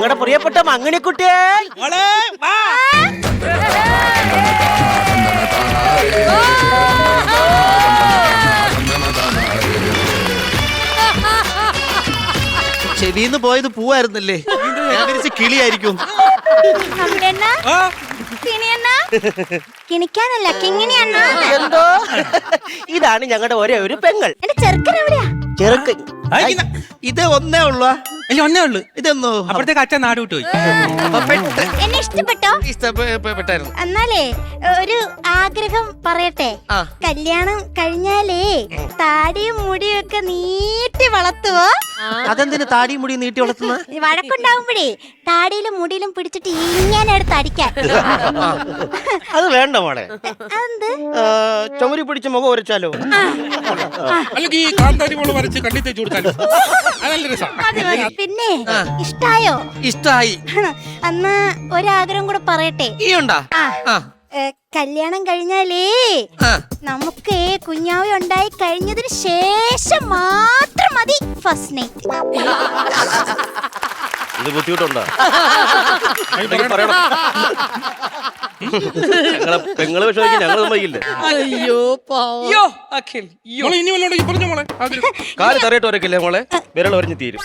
ഞങ്ങളുടെ പ്രിയപ്പെട്ട മങ്ങിണിക്കുട്ടിയെ. മോളെ വാ. ചെവിന്ന് പോയത് പൂവായിരുന്നല്ലേ? ഞാൻ വിരിച്ച് കിളിയായിരിക്കും. ആ, കിണിക്കാനല്ല കിങ്ങിണിയണ്ണ. എന്തോ ഇതാണ് ഞങ്ങളുടെ ഒരേ ഒരു പെങ്ങൾ. എന്റെ ചെറുക്കൻ എവിടെയാ? ചെറുക്കൻ അയക്കുന്ന. ഇത് ഒന്നേ ഉള്ളു. അല്ല ഒന്നേ ഉള്ളു. ഇതെന്നോ അപ്പഴത്തേക്ക് അച്ഛൻ നാട് വിട്ടു പോയി. എന്നെ ഇഷ്ടപ്പെട്ടോ? ഇഷ്ടപ്പെട്ടായിരുന്നു. എന്നാലേ ഒരു ആഗ്രഹം പറയട്ടെ. ആ. കല്യാണം കഴിഞ്ഞാലേ താടിയും മുടിയും ഒക്കെ നീട്ടി വളർത്തുവോ? അതെന്തിന് താടി മുടി നീട്ടി വളർത്തുന്ന? വഴക്കുണ്ടാവുമ്പോഴേ താടിയിലും മുടിയിലും പിടിച്ചിട്ട് ഇങ്ങനെ എടുത്ത് അടിക്കാൻ. അത് വേണ്ട മോളെ. അതെന്ത്? ചുമരി പിടിച്ച് മുഖം ഉരച്ചാലോ? അല്ലെങ്കിൽ ഈ കാന്താരി മോള് വരച്ച് കണ്ണി തേച്ച് കൊടുത്താലോ? അതല്ല രസം. മതി, മതി. പിന്നെ ഇഷ്ടായോ? ഇഷ്ടായി. അന്ന് ഒരാഗ്രഹം കൂടെ പറയട്ടെ. ഈ ഉണ്ടാ? ആ. കല്യാണം കഴിഞ്ഞാലേ നമുക്ക് കുഞ്ഞാവി ഉണ്ടായി കഴിഞ്ഞതിന് ശേഷം മാത്രം മതി ഫസ്റ്റ് നൈറ്റ്. ഇത് ബുദ്ധിമുട്ടുണ്ടോ? പറയണം. ഞങ്ങളെ പെങ്ങള് വിഷമിക്കും, ഞങ്ങൾ സമ്മതിക്കില്ല. അയ്യോ അഖിൽ, മോളെ ഇനി വല്ലോണ്ടെങ്കിൽ പറഞ്ഞോ മോളെ. കാല് തറയിട്ട് വരക്കില്ലേ മോളെ? വിരൽ ഒരഞ്ഞു തീരും.